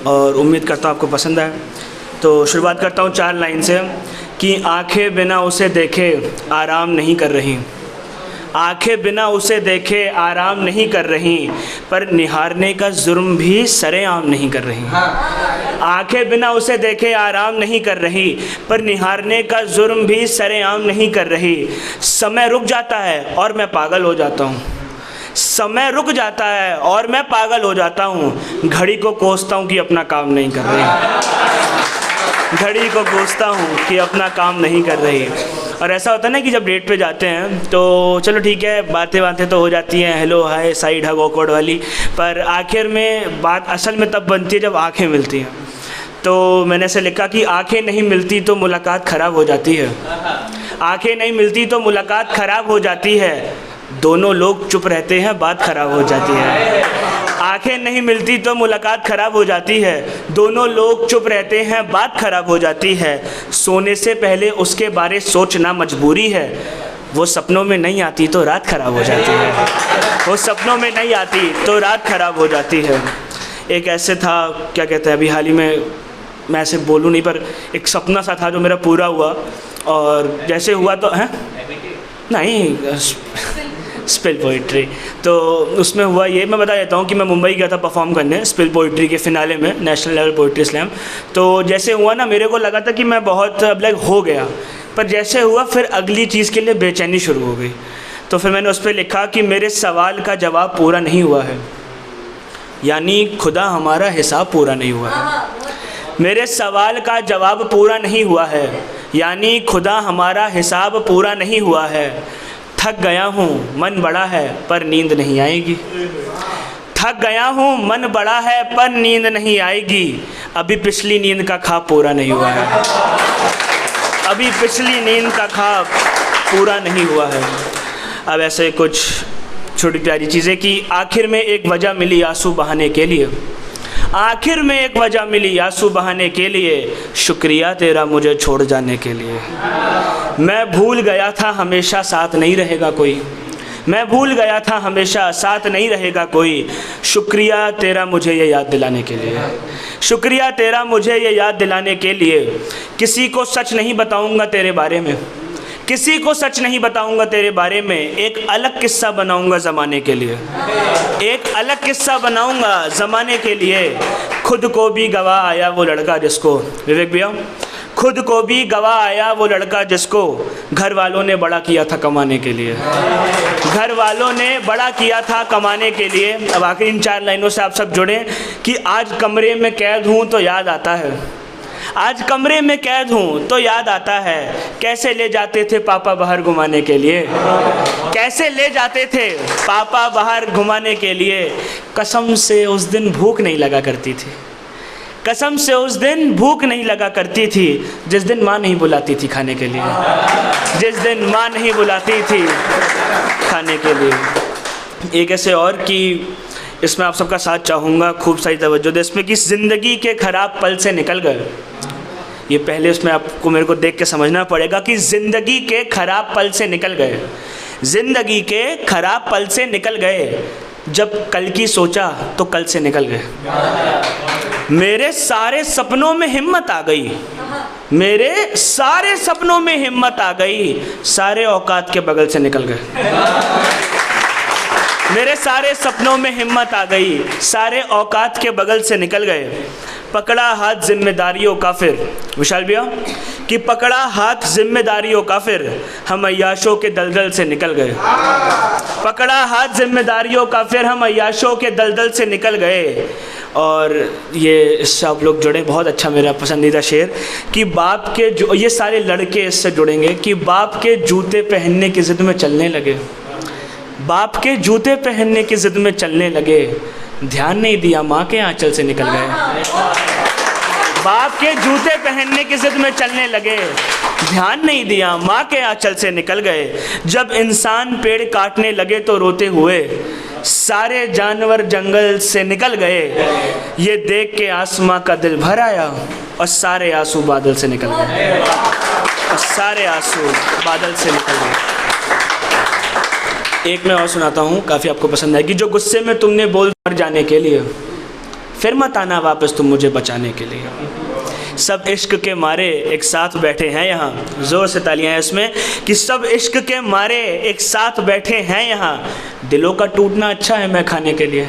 और उम्मीद करता हूँ आपको पसंद आए। तो शुरुआत करता हूँ 4 लाइन से कि आंखें बिना उसे देखे आराम नहीं कर रही, आंखें बिना उसे देखे आराम नहीं कर रही, पर निहारने का जुर्म भी सरेआम नहीं कर रही। आंखें बिना उसे देखे आराम नहीं कर रही, पर निहारने का जुर्म भी सरेआम नहीं कर रही। समय रुक जाता है और मैं पागल हो जाता हूँ, समय रुक जाता है और मैं पागल हो जाता हूँ। घड़ी को कोसता हूँ कि अपना काम नहीं कर रही, घड़ी को कोसता हूँ कि अपना काम नहीं कर रही। और ऐसा होता है ना कि जब डेट पे जाते हैं तो चलो ठीक है, बातें तो हो जाती हैं, हेलो हाय साइड हग ऑकवर्ड वाली, पर आखिर में बात असल में तब बनती है जब आंखें मिलती हैं। तो मैंने ऐसे लिखा कि आंखें नहीं मिलती तो मुलाकात ख़राब हो जाती है, आंखें नहीं मिलती तो मुलाकात ख़राब हो जाती है, दोनों लोग चुप रहते हैं बात ख़राब हो जाती है। आंखें नहीं मिलती तो मुलाकात ख़राब हो जाती है, दोनों लोग चुप रहते हैं बात ख़राब हो जाती है। सोने से पहले उसके बारे सोचना मजबूरी है, वो सपनों में नहीं आती तो रात ख़राब हो जाती है, वो सपनों में नहीं आती तो रात ख़राब हो जाती है। एक ऐसे था, क्या कहते हैं, अभी हाल ही में मैं ऐसे बोलूँ नहीं, पर एक सपना सा था जो मेरा पूरा हुआ। और जैसे हुआ तो हैं नहीं स्पिल पोइट्री, तो उसमें हुआ ये, मैं बता देता हूँ कि मैं मुंबई गया था परफॉर्म करने स्पिल पोइट्री के फिनाले में, नेशनल लेवल पोइट्री स्लैम। तो जैसे हुआ ना, मेरे को लगा था कि मैं बहुत अब लाइक हो गया, पर जैसे हुआ फिर अगली चीज़ के लिए बेचैनी शुरू हो गई। तो फिर मैंने उस पर लिखा कि मेरे सवाल का जवाब पूरा नहीं हुआ है, यानी खुदा हमारा हिसाब पूरा नहीं हुआ है। मेरे सवाल का जवाब पूरा नहीं हुआ है, यानी खुदा हमारा हिसाब पूरा नहीं हुआ है। थक गया हूँ मन बड़ा है पर नींद नहीं आएगी, थक गया हूँ मन बड़ा है पर नींद नहीं आएगी। अभी पिछली नींद का ख्वाब पूरा नहीं हुआ है, अभी पिछली नींद का ख्वाब पूरा नहीं हुआ है। अब ऐसे कुछ छोटी प्यारी चीज़ें कि आखिर में एक वजह मिली आंसू बहाने के लिए, आखिर में एक वजह मिली आंसू बहाने के लिए, शुक्रिया तेरा मुझे छोड़ जाने के लिए। मैं भूल गया था हमेशा साथ नहीं रहेगा कोई, मैं भूल गया था हमेशा साथ नहीं रहेगा कोई, शुक्रिया तेरा मुझे ये याद दिलाने के लिए, शुक्रिया तेरा मुझे ये याद दिलाने के लिए। किसी को सच नहीं बताऊंगा तेरे बारे में, किसी को सच नहीं बताऊंगा तेरे बारे में, एक अलग किस्सा बनाऊंगा ज़माने के लिए, एक अलग किस्सा बनाऊंगा ज़माने के लिए। खुद को भी गवा आया वो लड़का जिसको, विवेक भैया, खुद को भी गवा आया वो लड़का जिसको घर वालों ने बड़ा किया था कमाने के लिए, घर वालों ने बड़ा किया था कमाने के लिए। अब आखिर इन 4 लाइनों से आप सब जुड़ें कि आज कमरे में कैद हूँ तो याद आता है, आज कमरे में कैद हूँ तो याद आता है, कैसे ले जाते थे पापा बाहर घुमाने के लिए, कैसे ले जाते थे पापा बाहर घुमाने के लिए। कसम से उस दिन भूख नहीं लगा करती थी, कसम से उस दिन भूख नहीं लगा करती थी, जिस दिन माँ नहीं बुलाती थी खाने के लिए, जिस दिन माँ नहीं बुलाती थी खाने के लिए। एक ऐसे और कि इसमें आप सबका साथ चाहूँगा, खूब सारी तवज्जो दे इसमें कि ज़िंदगी के ख़राब पल से निकल गए। ये पहले उसमें आपको मेरे को देख के समझना पड़ेगा कि ज़िंदगी के ख़राब पल से निकल गए, ज़िंदगी के ख़राब पल से निकल गए, जब कल की सोचा तो कल से निकल गए। मेरे सारे सपनों में हिम्मत आ गई, मेरे सारे सपनों में हिम्मत आ गई, सारे औकात के बगल से निकल गए। मेरे सारे सपनों में हिम्मत आ गई, सारे औकात के बगल से निकल गए। पकड़ा हाथ जिम्मेदारियों का फिर, विशाल भैया, कि पकड़ा हाथ जिम्मेदारियों का फिर, हम अय्याशों के दलदल से निकल गए। पकड़ा हाथ जिम्मेदारियों का फिर, हम अय्याशों के दलदल से निकल गए। और ये इससे आप लोग जुड़े, बहुत अच्छा मेरा पसंदीदा शेर कि बाप के जो, ये सारे लड़के इससे जुड़ेंगे कि बाप के जूते पहनने की ज़िद में चलने लगे, बाप के जूते पहनने की ज़िद में चलने लगे, ध्यान नहीं दिया माँ के आंचल से निकल गए। बाप के जूते पहनने की ज़िद में चलने लगे, ध्यान नहीं दिया माँ के आंचल से निकल गए। जब इंसान पेड़ काटने लगे तो रोते हुए, सारे जानवर जंगल से निकल गए। ये देख के आसमां का दिल भर आया और सारे आंसू बादल से निकल गए, और सारे आंसू बादल से निकल गए। एक मैं और सुनाता हूँ, काफ़ी आपको पसंद आएगी। जो गुस्से में तुमने बोल मर जाने के लिए, फिर मत आना वापस तुम मुझे बचाने के लिए। सब इश्क के मारे एक साथ बैठे हैं यहाँ, ज़ोर से तालियां हैं इसमें कि सब इश्क के मारे एक साथ बैठे हैं यहाँ। दिलों का टूटना अच्छा है मैं खाने के लिए,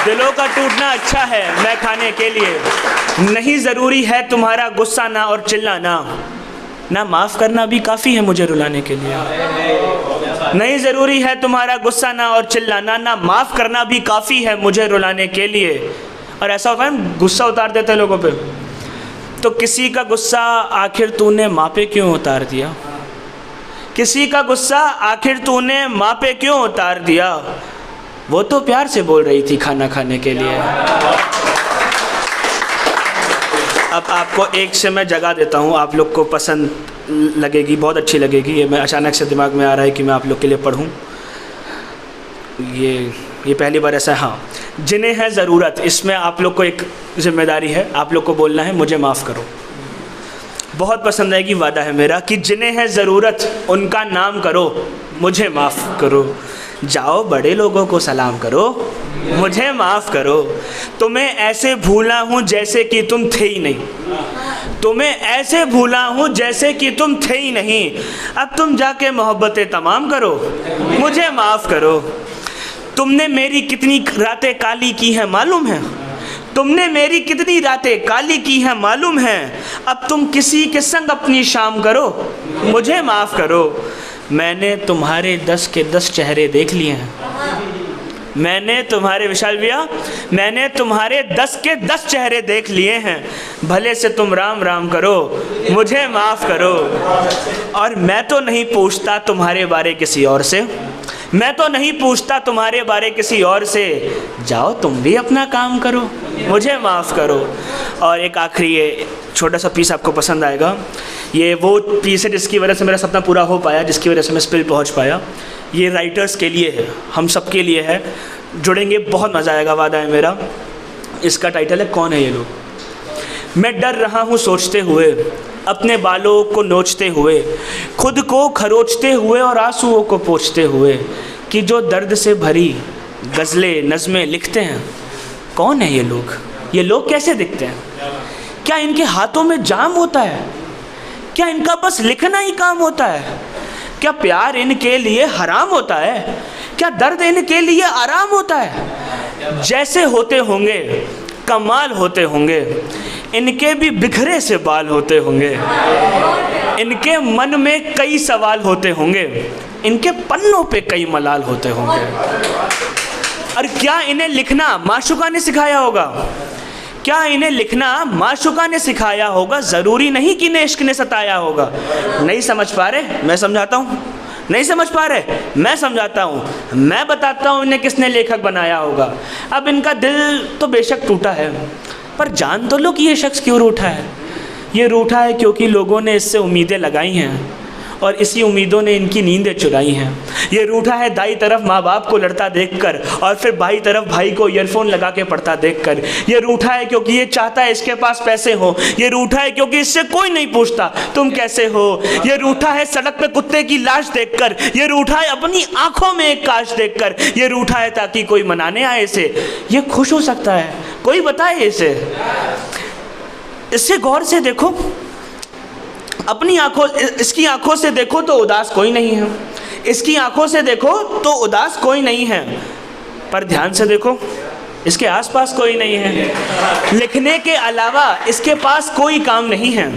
दिलों का टूटना अच्छा है मैं खाने के लिए। नहीं ज़रूरी है तुम्हारा गुस्सा ना और चिल्लाना, ना माफ़ करना भी काफ़ी है मुझे रुलाने के लिए। नहीं ज़रूरी है तुम्हारा गुस्सा ना और चिल्लाना, ना माफ़ करना भी काफ़ी है मुझे रुलाने के लिए। और ऐसा होता है गुस्सा उतार देते हैं लोगों पे, तो किसी का गुस्सा आखिर तूने माँ पे क्यों उतार दिया, किसी का गुस्सा आखिर तूने माँ पे क्यों उतार दिया, वो तो प्यार से बोल रही थी खाना खाने के लिए। अब आपको एक से मैं जगह देता हूँ, आप लोग को पसंद लगेगी, बहुत अच्छी लगेगी। ये मैं अचानक से दिमाग में आ रहा है कि मैं आप लोग के लिए पढ़ूँ। ये पहली बार ऐसा है। हाँ, जिन्हें है ज़रूरत, इसमें आप लोग को एक जिम्मेदारी है, आप लोग को बोलना है मुझे माफ़ करो। बहुत पसंद आएगी, वादा है मेरा कि जिन्हें है ज़रूरत उनका नाम करो, मुझे माफ़ करो। जाओ बड़े लोगों को सलाम करो, मुझे माफ़ करो। तुम्हें ऐसे भूला हूँ जैसे कि तुम थे ही नहीं, तुम्हें ऐसे भूला हूँ जैसे कि तुम थे ही नहीं। अब तुम जाके मोहब्बतें तमाम करो, मुझे माफ़ करो। तुमने मेरी कितनी रातें काली की हैं मालूम है, तुमने मेरी कितनी रातें काली की हैं मालूम है। अब तुम किसी के संग अपनी शाम करो, मुझे माफ़ करो। मैंने तुम्हारे 10 के 10 चेहरे देख लिए हैं, मैंने तुम्हारे, विशाल भैया, मैंने तुम्हारे 10 के 10 चेहरे देख लिए हैं। भले से तुम राम राम करो, मुझे माफ़ करो। और मैं तो नहीं पूछता तुम्हारे बारे किसी और से, मैं तो नहीं पूछता तुम्हारे बारे किसी और से। जाओ तुम भी अपना काम करो, मुझे माफ़ करो। और एक आखिरी ये छोटा सा पीस आपको पसंद आएगा। ये वो पीस है जिसकी वजह से मेरा सपना पूरा हो पाया, जिसकी वजह से मैं स्पिल पहुंच पाया। ये राइटर्स के लिए है, हम सब के लिए है। जुड़ेंगे, बहुत मज़ा आएगा, वादा है मेरा। इसका टाइटल है कौन है ये लोग। मैं डर रहा हूँ सोचते हुए, अपने बालों को नोचते हुए, खुद को खरोचते हुए और आंसुओं को पोंछते हुए, कि जो दर्द से भरी गज़लें नज़में लिखते हैं। कौन है ये लोग, ये लोग कैसे दिखते हैं? क्या इनके हाथों में जाम होता है? क्या इनका बस लिखना ही काम होता है? क्या प्यार इनके लिए हराम होता है? क्या दर्द इनके लिए आराम होता है? जैसे होते होंगे कमाल होते होंगे, इनके भी बिखरे से बाल होते होंगे। इनके मन में कई सवाल होते होंगे, इनके पन्नों पे कई मलाल होते होंगे। और क्या इन्हें लिखना माशूका ने सिखाया होगा? क्या इन्हें लिखना माशूका ने सिखाया होगा? ज़रूरी नहीं कि इन्हें इश्क ने सताया होगा। नहीं समझ पा रहे? मैं समझाता हूँ। नहीं समझ पा रहे? मैं समझाता हूँ। मैं बताता हूँ इन्हें किसने लेखक बनाया होगा। अब इनका दिल तो बेशक टूटा है, पर जान तो लो कि ये शख्स क्यों रूठा है। ये रूठा है क्योंकि लोगों ने इससे उम्मीदें लगाई हैं और इसी उम्मीदों ने इनकी नींदें चुराई हैं। ये रूठा है दाई तरफ माँ बाप को लड़ता देखकर और फिर बाई तरफ भाई को ईयरफोन लगा के पढ़ता देखकर। ये रूठा है क्योंकि ये चाहता है इसके पास पैसे हो। ये रूठा है क्योंकि इससे कोई नहीं पूछता तुम कैसे हो। ये रूठा है सड़क पे कुत्ते की लाश देखकर। ये रूठा है अपनी आंखों में एक काश देखकर। ये रूठा है ताकि कोई मनाने आए इसे। ये खुश हो सकता है, कोई बताए इसे। इससे गौर से देखो, अपनी आंखों, इसकी आंखों से देखो तो उदास कोई नहीं है। इसकी आंखों से देखो तो उदास कोई नहीं है, पर ध्यान से देखो इसके आसपास कोई नहीं है। लिखने के अलावा इसके पास कोई काम नहीं है।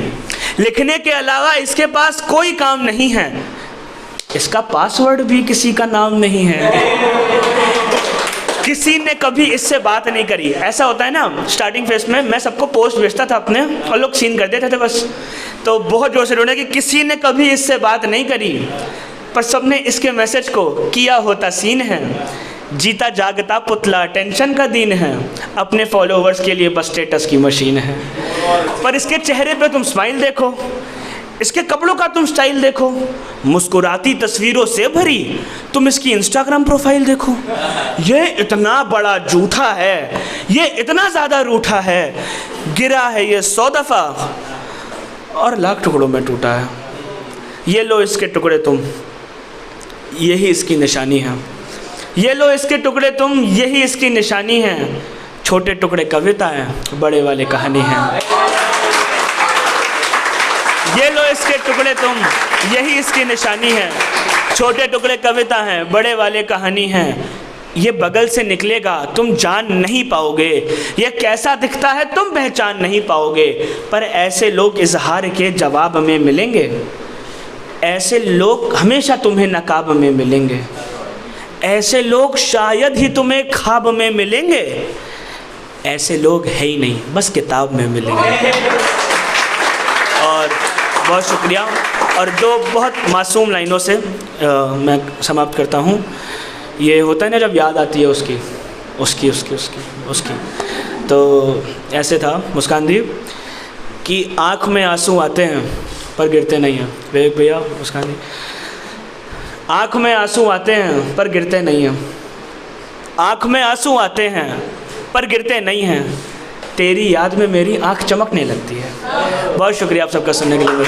लिखने के अलावा इसके पास कोई काम नहीं है। इसका पासवर्ड भी किसी का नाम नहीं है। किसी ने कभी इससे बात नहीं करी। ऐसा होता है ना, स्टार्टिंग फेज में मैं सबको पोस्ट भेजता था अपने और लोग सीन कर देते थे बस। तो बहुत जोर से रोने कि किसी ने कभी इससे बात नहीं करी, पर सबने इसके मैसेज को किया होता सीन है। जीता जागता पुतला टेंशन का दिन है, अपने फॉलोवर्स के लिए बस स्टेटस की मशीन है। पर इसके चेहरे पे तुम स्माइल देखो, इसके कपड़ों का तुम स्टाइल देखो, मुस्कुराती तस्वीरों से भरी तुम इसकी इंस्टाग्राम प्रोफाइल देखो। ये इतना बड़ा झूठा है, ये इतना ज़्यादा रूठा है, गिरा है ये 100 दफ़ा और लाख टुकड़ों में टूटा है। ये लो इसके टुकड़े तुम, यही इसकी निशानी है। ये लो इसके टुकड़े तुम, यही इसकी निशानी है। छोटे टुकड़े कविता हैं, बड़े वाले कहानी हैं। ये लो इसके टुकड़े तुम, यही इसकी निशानी है। छोटे टुकड़े कविता हैं, बड़े वाले कहानी हैं। ये बगल से निकलेगा तुम जान नहीं पाओगे, ये कैसा दिखता है तुम पहचान नहीं पाओगे। पर ऐसे लोग इजहार के जवाब में मिलेंगे, ऐसे लोग हमेशा तुम्हें नकाब में मिलेंगे, ऐसे लोग शायद ही तुम्हें ख्वाब में मिलेंगे। ऐसे लोग है ही नहीं, बस किताब में मिलेंगे। और बहुत शुक्रिया। और दो बहुत मासूम लाइनों से मैं समाप्त करता हूँ। ये होता है ना जब याद आती है उसकी। तो ऐसे था मुस्कान दी कि आँख में आंसू आते हैं पर गिरते नहीं हैं। विवेक भैया, मुस्कान दी, आँख में आंसू आते हैं पर गिरते नहीं हैं, आँख में आंसू आते हैं पर गिरते नहीं हैं, तेरी याद में मेरी आँख चमकने लगती है। बहुत शुक्रिया आप सबका सुनने के लिए।